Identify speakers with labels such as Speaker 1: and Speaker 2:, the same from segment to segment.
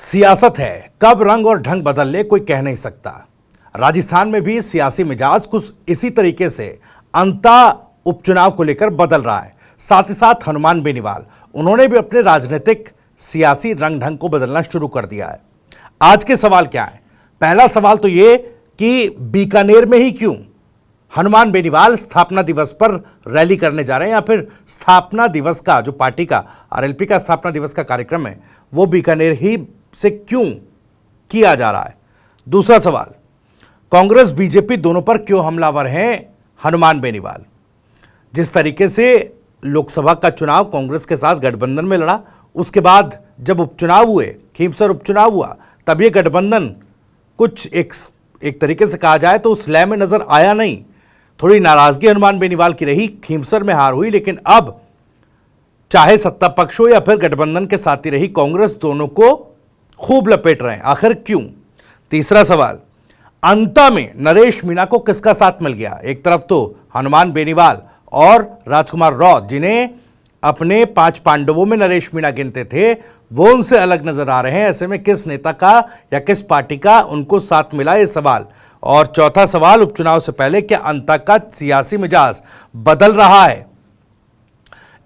Speaker 1: सियासत है, कब रंग और ढंग बदल ले कोई कह नहीं सकता। राजस्थान में भी सियासी मिजाज कुछ इसी तरीके से अंता उपचुनाव को लेकर बदल रहा है। साथ ही साथ हनुमान बेनीवाल, उन्होंने भी अपने राजनीतिक सियासी रंग ढंग को बदलना शुरू कर दिया है। आज के सवाल क्या है? पहला सवाल तो ये कि बीकानेर में ही क्यों हनुमान बेनीवाल स्थापना दिवस पर रैली करने जा रहे हैं, या फिर स्थापना दिवस का जो पार्टी का आरएलपी का स्थापना दिवस का कार्यक्रम है वो बीकानेर ही से क्यों किया जा रहा है। दूसरा सवाल, कांग्रेस बीजेपी दोनों पर क्यों हमलावर हैं हनुमान बेनीवाल। जिस तरीके से लोकसभा का चुनाव कांग्रेस के साथ गठबंधन में लड़ा, उसके बाद जब उपचुनाव हुए, खींवसर उपचुनाव हुआ, तब ये गठबंधन कुछ एक तरीके से कहा जाए तो उस लय में नजर आया नहीं। थोड़ी नाराजगी हनुमान बेनीवाल की रही, खींवसर में हार हुई, लेकिन अब चाहे सत्ता पक्ष हो या फिर गठबंधन के साथी रही कांग्रेस, दोनों को खूब लपेट रहे हैं। आखिर क्यों? तीसरा सवाल, अंता में नरेश मीणा को किसका साथ मिल गया? एक तरफ तो हनुमान बेनीवाल और राजकुमार राव, जिन्हें अपने 5 पांडवों में नरेश मीणा गिनते थे, वो उनसे अलग नजर आ रहे हैं। ऐसे में किस नेता का या किस पार्टी का उनको साथ मिला, ये सवाल। और चौथा सवाल, उपचुनाव से पहले क्या अंता का सियासी मिजाज बदल रहा है?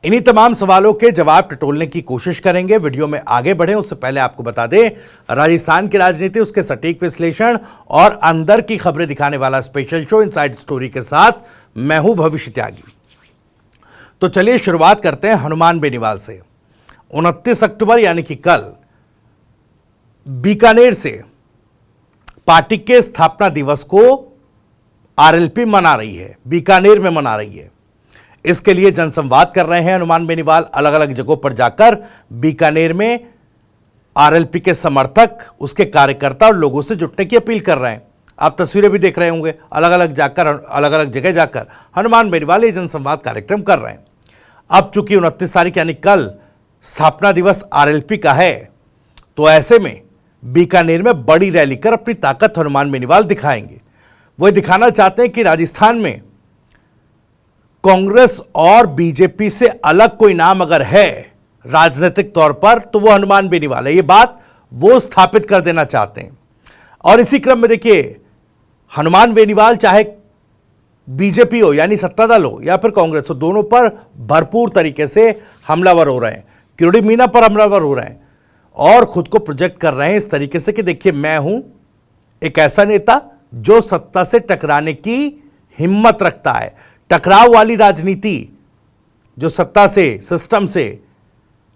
Speaker 1: इन्हीं तमाम सवालों के जवाब टटोलने की कोशिश करेंगे। वीडियो में आगे बढ़े उससे पहले आपको बता दें, राजस्थान की राजनीति, उसके सटीक विश्लेषण और अंदर की खबरें दिखाने वाला स्पेशल शो इनसाइड स्टोरी के साथ मैं हूं भविष्य त्यागी। तो चलिए शुरुआत करते हैं हनुमान बेनीवाल से। 29 अक्टूबर यानी कि कल बीकानेर से पार्टी के स्थापना दिवस को आरएलपी मना रही है, बीकानेर में मना रही है। इसके लिए जनसंवाद कर रहे हैं हनुमान बेनीवाल। अलग अलग जगहों पर जाकर बीकानेर में आरएलपी के समर्थक, उसके कार्यकर्ता और लोगों से जुटने की अपील कर रहे हैं। आप तस्वीरें भी देख रहे होंगे, अलग अलग जगह जाकर हनुमान बेनीवाल ये जनसंवाद कार्यक्रम कर रहे हैं। अब चूंकि 29 तारीख यानी कल स्थापना दिवस आरएलपी का है, तो ऐसे में बीकानेर में बड़ी रैली कर अपनी ताकत हनुमान बेनीवाल दिखाएंगे। वो दिखाना चाहते हैं कि राजस्थान में कांग्रेस और बीजेपी से अलग कोई नाम अगर है राजनीतिक तौर पर, तो वो हनुमान बेनीवाल है। ये बात वो स्थापित कर देना चाहते हैं। और इसी क्रम में देखिए, हनुमान बेनीवाल चाहे बीजेपी हो यानी सत्तादल हो या फिर कांग्रेस हो, दोनों पर भरपूर तरीके से हमलावर हो रहे हैं। किरोड़ी मीणा पर हमलावर हो रहे हैं और खुद को प्रोजेक्ट कर रहे हैं इस तरीके से कि देखिए, मैं हूं एक ऐसा नेता जो सत्ता से टकराने की हिम्मत रखता है। टकराव वाली राजनीति, जो सत्ता से, सिस्टम से,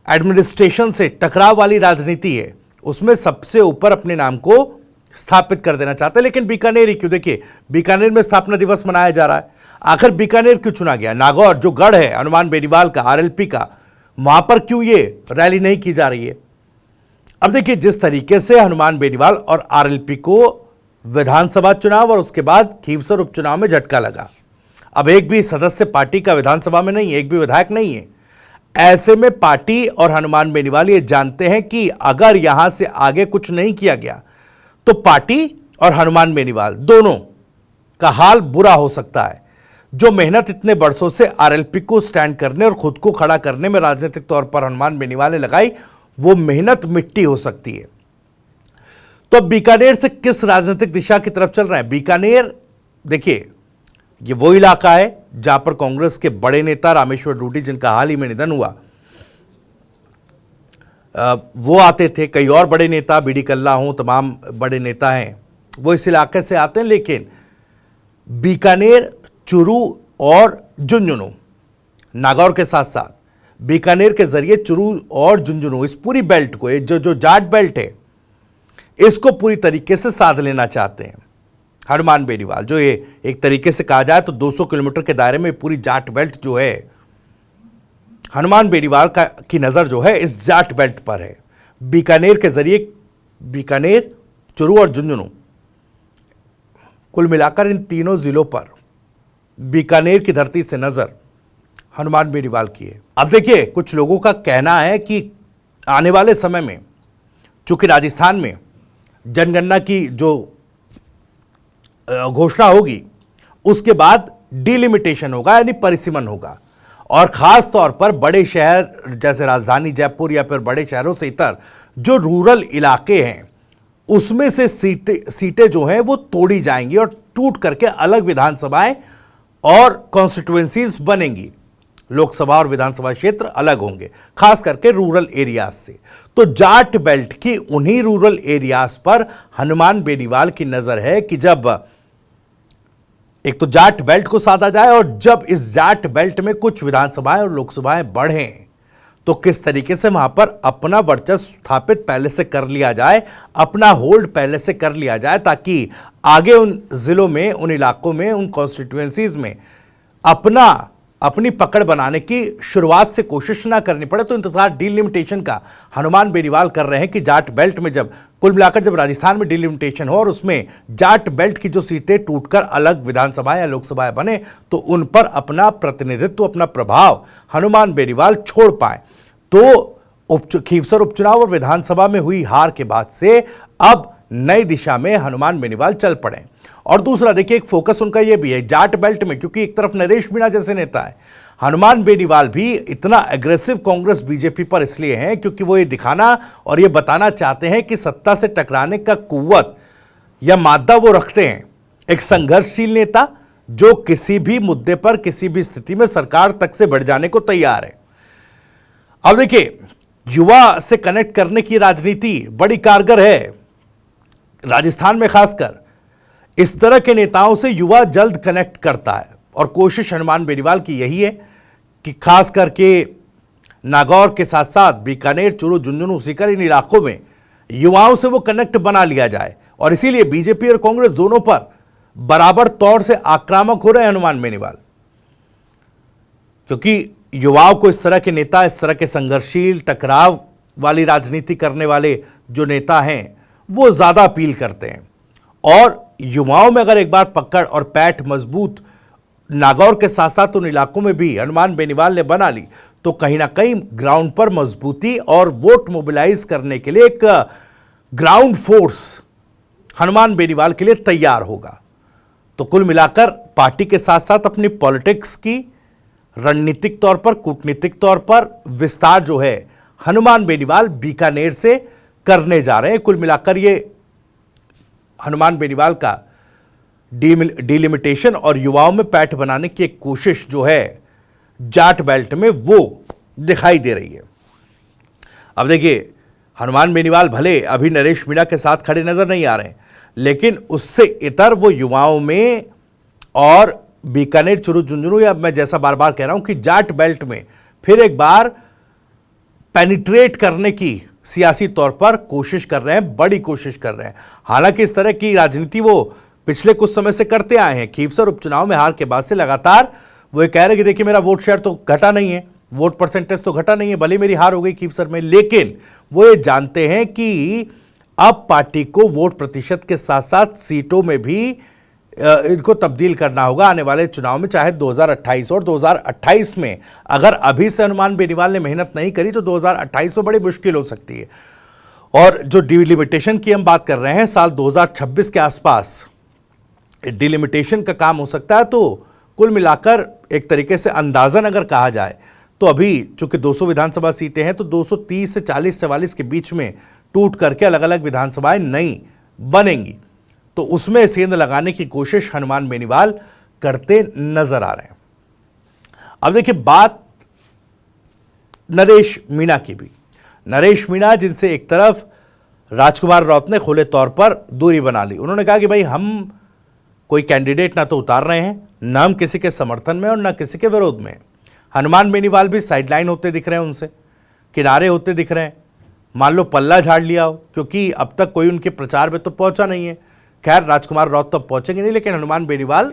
Speaker 1: एडमिनिस्ट्रेशन से टकराव वाली राजनीति है, उसमें सबसे ऊपर अपने नाम को स्थापित कर देना चाहते हैं। लेकिन बीकानेर ही क्यों? देखिए, बीकानेर में स्थापना दिवस मनाया जा रहा है। आखिर बीकानेर क्यों चुना गया? नागौर जो गढ़ है हनुमान बेनीवाल का, आरएलपी का, वहां पर क्यों ये रैली नहीं की जा रही है? अब देखिए, जिस तरीके से हनुमान बेनीवाल और आरएलपी को विधानसभा चुनाव और उसके बाद खींवसर उपचुनाव में झटका लगा। अब एक भी सदस्य पार्टी का विधानसभा में नहीं है, एक भी विधायक नहीं है। ऐसे में पार्टी और हनुमान बेनीवाल ये जानते हैं कि अगर यहां से आगे कुछ नहीं किया गया तो पार्टी और हनुमान बेनीवाल दोनों का हाल बुरा हो सकता है। जो मेहनत इतने बरसों से आरएलपी को स्टैंड करने और खुद को खड़ा करने में राजनीतिक तौर पर हनुमान बेनीवाल ने लगाई, वो मेहनत मिट्टी हो सकती है। तो अब बीकानेर से किस राजनीतिक दिशा की तरफ चल रहे हैं? बीकानेर देखिए, ये वो इलाका है जहां पर कांग्रेस के बड़े नेता रामेश्वर डूडी, जिनका हाल ही में निधन हुआ, वो आते थे। कई और बड़े नेता, बीडी कल्ला हों, तमाम बड़े नेता हैं, वो इस इलाके से आते हैं। लेकिन बीकानेर, चुरू और झुंझुनू, नागौर के साथ साथ बीकानेर के जरिए चुरू और झुंझुनू, इस पूरी बेल्ट को, जो जाट बेल्ट है, इसको पूरी तरीके से साध लेना चाहते हैं हनुमान बेनीवाल। जो ये एक तरीके से कहा जाए तो 200 किलोमीटर के दायरे में पूरी जाट बेल्ट जो है, हनुमान बेनीवाल की नज़र जो है इस जाट बेल्ट पर है। बीकानेर के जरिए बीकानेर, चुरू और झुंझुनू, कुल मिलाकर इन तीनों जिलों पर बीकानेर की धरती से नज़र हनुमान बेनीवाल की है। अब देखिए, कुछ लोगों का कहना है कि आने वाले समय में चूंकि राजस्थान में जनगणना की जो घोषणा होगी, उसके बाद डिलिमिटेशन होगा यानी परिसीमन होगा। और खास तौर पर बड़े शहर जैसे राजधानी जयपुर या फिर बड़े शहरों से इतर जो रूरल इलाके हैं उसमें से सीटें जो हैं वो तोड़ी जाएंगी और टूट करके अलग विधानसभाएं और कॉन्स्टिट्यूएंसीज बनेंगी। लोकसभा और विधानसभा क्षेत्र अलग होंगे, खास करके रूरल एरियाज से। तो जाट बेल्ट की उन्हीं रूरल एरियाज पर हनुमान बेनीवाल की नजर है कि जब एक तो जाट बेल्ट को साधा जाए और जब इस जाट बेल्ट में कुछ विधानसभाएं और लोकसभाएं बढ़ें तो किस तरीके से वहां पर अपना वर्चस्व स्थापित पहले से कर लिया जाए, अपना होल्ड पहले से कर लिया जाए, ताकि आगे उन जिलों में, उन इलाकों में, उन कॉन्स्टिट्यूएंसीज में अपनी पकड़ बनाने की शुरुआत से कोशिश ना करनी पड़े। तो इंतजार डिलिमिटेशन का हनुमान बेनीवाल कर रहे हैं कि जाट बेल्ट में जब कुल मिलाकर जब राजस्थान में डिलिमिटेशन हो और उसमें जाट बेल्ट की जो सीटें टूटकर अलग विधानसभाएं या लोकसभाएं बने तो उन पर अपना प्रतिनिधित्व, अपना प्रभाव हनुमान बेनीवाल छोड़ पाए। तो खींवसर उपचुनाव और विधानसभा में हुई हार के बाद से अब नई दिशा में हनुमान बेनीवाल चल पड़े। और दूसरा देखिए, एक फोकस उनका यह भी है जाट बेल्ट में, क्योंकि एक तरफ नरेश मीणा जैसे नेता है, हनुमान बेनीवाल भी इतना एग्रेसिव कांग्रेस बीजेपी पर इसलिए हैं क्योंकि वो ये दिखाना और ये बताना चाहते हैं कि सत्ता से टकराने का कुव्वत या मादा वो रखते हैं। एक संघर्षशील नेता जो किसी भी मुद्दे पर, किसी भी स्थिति में सरकार तक से बढ़ जाने को तैयार है। अब देखिए, युवा से कनेक्ट करने की राजनीति बड़ी कारगर है। राजस्थान में खासकर इस तरह के नेताओं से युवा जल्द कनेक्ट करता है और कोशिश हनुमान बेनीवाल की यही है कि खास करके नागौर के साथ साथ बीकानेर, चूरू, झुंझुनू, सीकर, इन इलाकों में युवाओं से वो कनेक्ट बना लिया जाए। और इसीलिए बीजेपी और कांग्रेस दोनों पर बराबर तौर से आक्रामक हो रहे हैं हनुमान बेनीवाल, क्योंकि युवाओं को इस तरह के नेता, इस तरह के संघर्षशील, टकराव वाली राजनीति करने वाले जो नेता हैं वो ज्यादा अपील करते हैं। और युवाओं में अगर एक बार पकड़ और पैठ मजबूत नागौर के साथ साथ उन इलाकों में भी हनुमान बेनीवाल ने बना ली तो कहीं ना कहीं ग्राउंड पर मजबूती और वोट मोबिलाइज करने के लिए एक ग्राउंड फोर्स हनुमान बेनीवाल के लिए तैयार होगा। तो कुल मिलाकर पार्टी के साथ साथ अपनी पॉलिटिक्स की रणनीतिक तौर पर, कूटनीतिक तौर पर विस्तार जो है हनुमान बेनीवाल बीकानेर से करने जा रहे हैं। कुल मिलाकर ये हनुमान बेनीवाल का डिलिमिटेशन और युवाओं में पैठ बनाने की एक कोशिश जो है जाट बेल्ट में वो दिखाई दे रही है। अब देखिए, हनुमान बेनीवाल भले अभी नरेश मीणा के साथ खड़े नजर नहीं आ रहे हैं, लेकिन उससे इतर वो युवाओं में और बीकानेर, चूरू, झुंझुनू, या मैं जैसा बार बार कह रहा हूं कि जाट बेल्ट में फिर एक बार पेनिट्रेट करने की सियासी तौर पर कोशिश कर रहे हैं, बड़ी कोशिश कर रहे हैं। हालांकि इस तरह की राजनीति वो पिछले कुछ समय से करते आए हैं। खींवसर उपचुनाव में हार के बाद से लगातार वो ये कह रहे हैं कि देखिए मेरा वोट शेयर तो घटा नहीं है, वोट परसेंटेज तो घटा नहीं है, भले मेरी हार हो गई खींवसर में, लेकिन वो ये जानते हैं कि अब पार्टी को वोट प्रतिशत के साथ साथ सीटों में भी इनको तब्दील करना होगा आने वाले चुनाव में, चाहे 2028 और 2028 में अगर अभी से हनुमान बेनीवाल ने मेहनत नहीं करी तो 2028 में बड़ी मुश्किल हो सकती है। और जो डिलिमिटेशन की हम बात कर रहे हैं, साल 2026 के आसपास डिलिमिटेशन का काम हो सकता है। तो कुल मिलाकर एक तरीके से अंदाजन अगर कहा जाए तो अभी चूंकि 200 विधानसभा सीटें हैं तो 230 से 40-44 के बीच में टूट करके अलग अलग विधानसभाएं नई बनेंगी। तो उसमें सेंध लगाने की कोशिश हनुमान बेनीवाल करते नजर आ रहे हैं। अब देखिए, बात नरेश मीणा की भी। नरेश मीणा जिनसे एक तरफ राजकुमार राउत ने खुले तौर पर दूरी बना ली, उन्होंने कहा कि भाई हम कोई कैंडिडेट ना तो उतार रहे हैं, न हम किसी के समर्थन में और न किसी के विरोध में। हनुमान बेनीवाल भी साइडलाइन होते दिख रहे हैं, उनसे किनारे होते दिख रहे हैं, मान लो पल्ला झाड़ लिया हो, क्योंकि अब तक कोई उनके प्रचार में तो पहुंचा नहीं है। खैर, राजकुमार राउत तो पहुंचेंगे नहीं, लेकिन हनुमान बेनीवाल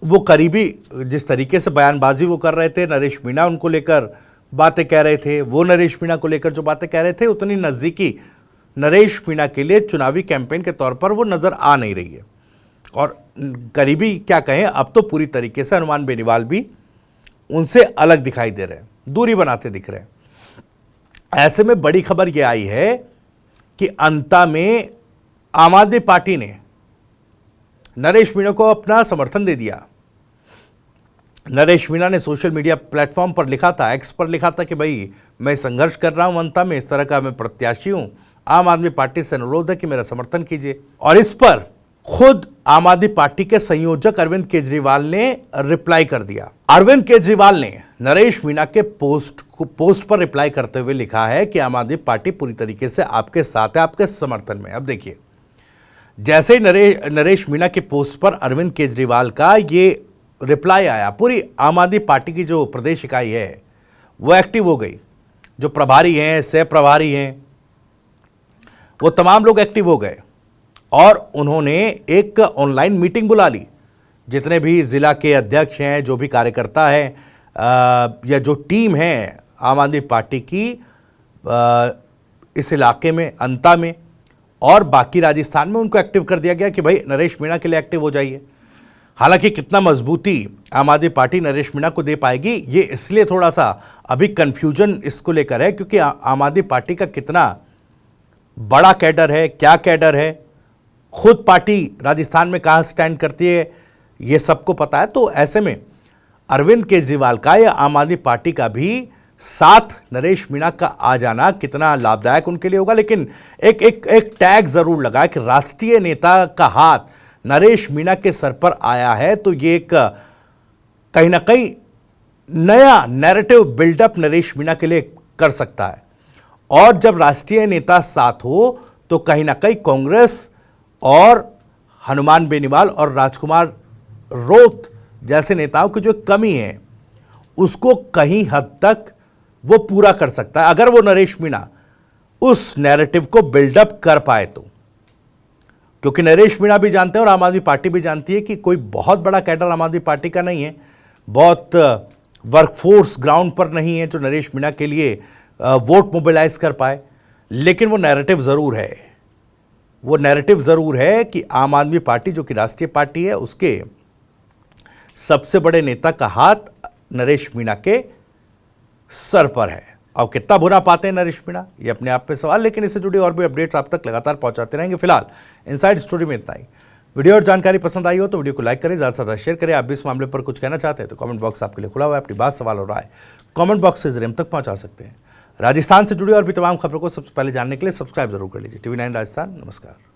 Speaker 1: वो करीबी जिस तरीके से बयानबाजी वो कर रहे थे, नरेश मीणा उनको लेकर बातें कह रहे थे, वो नरेश मीणा को लेकर जो बातें कह रहे थे, उतनी नज़दीकी नरेश मीणा के लिए चुनावी कैंपेन के तौर पर वो नज़र आ नहीं रही है। और करीबी क्या कहें, अब तो पूरी तरीके से हनुमान बेनीवाल भी उनसे अलग दिखाई दे रहे हैं, दूरी बनाते दिख रहे हैं। ऐसे में बड़ी खबर यह आई है कि अंता में आम आदमी पार्टी ने नरेश मीणा को अपना समर्थन दे दिया। नरेश मीणा ने सोशल मीडिया प्लेटफॉर्म पर लिखा था, एक्स पर लिखा था कि भाई मैं संघर्ष कर रहा हूं जनता में, इस तरह का मैं प्रत्याशी हूं, आम आदमी पार्टी से अनुरोध है कि मेरा समर्थन कीजिए। और इस पर खुद आम आदमी पार्टी के संयोजक अरविंद केजरीवाल ने रिप्लाई कर दिया। अरविंद केजरीवाल ने नरेश मीणा के पोस्ट पर रिप्लाई करते हुए लिखा है कि आम आदमी पार्टी पूरी तरीके से आपके साथ है, आपके समर्थन में। अब देखिए, जैसे ही नरेश मीणा के पोस्ट पर अरविंद केजरीवाल का ये रिप्लाई आया, पूरी आम आदमी पार्टी की जो प्रदेश इकाई है वो एक्टिव हो गई। जो प्रभारी हैं, सह प्रभारी हैं, वो तमाम लोग एक्टिव हो गए और उन्होंने एक ऑनलाइन मीटिंग बुला ली। जितने भी जिला के अध्यक्ष हैं, जो भी कार्यकर्ता हैं या जो टीम है आम आदमी पार्टी की इस इलाके में, अंता में और बाकी राजस्थान में, उनको एक्टिव कर दिया गया कि भाई नरेश मीणा के लिए एक्टिव हो जाइए। हालांकि कितना मजबूती आम आदमी पार्टी नरेश मीणा को दे पाएगी, ये इसलिए थोड़ा सा अभी कंफ्यूजन इसको लेकर है क्योंकि आम आदमी पार्टी का कितना बड़ा कैडर है, क्या कैडर है, खुद पार्टी राजस्थान में कहां स्टैंड करती है, ये सबको पता है। तो ऐसे में अरविंद केजरीवाल का या आम आदमी पार्टी का भी साथ नरेश मीणा का आ जाना कितना लाभदायक उनके लिए होगा। लेकिन एक टैग जरूर लगा कि राष्ट्रीय नेता का हाथ नरेश मीणा के सर पर आया है, तो ये एक कहीं ना कहीं नया नैरेटिव बिल्डअप नरेश मीणा के लिए कर सकता है। और जब राष्ट्रीय नेता साथ हो तो कहीं ना कहीं कांग्रेस और हनुमान बेनीवाल और राजकुमार रोत जैसे नेताओं की जो कमी है उसको कहीं हद तक वो पूरा कर सकता है, अगर वो नरेश मीणा उस नैरेटिव को बिल्डअप कर पाए तो। क्योंकि नरेश मीणा भी जानते हैं और आम आदमी पार्टी भी जानती है कि कोई बहुत बड़ा कैडर आम आदमी पार्टी का नहीं है, बहुत वर्कफोर्स ग्राउंड पर नहीं है जो नरेश मीणा के लिए वोट मोबिलाइज कर पाए। लेकिन वो नैरेटिव ज़रूर है, वो नैरेटिव ज़रूर है कि आम आदमी पार्टी जो कि राष्ट्रीय पार्टी है, उसके सबसे बड़े नेता का हाथ नरेश मीणा के सर पर है। अब कितना बुरा पाते हैं नरेश मीणा, ये अपने आप में सवाल, लेकिन इससे जुड़ी और भी अपडेट्स आप तक लगातार पहुंचाते रहेंगे। फिलहाल इनसाइड स्टोरी में इतना ही। वीडियो और जानकारी पसंद आई हो तो वीडियो को लाइक करें, ज़्यादा से ज़्यादा शेयर करें। आप भी इस मामले पर कुछ कहना चाहते हैं तो कमेंट बॉक्स आपके लिए खुला हुआ है, अपनी बात, सवाल और राय कमेंट बॉक्स के जरिए हम तक पहुंचा सकते हैं। राजस्थान से जुड़ी और भी तमाम खबरों को सबसे पहले जानने के लिए सब्सक्राइब जरूर कर लीजिए। TV9 राजस्थान। नमस्कार।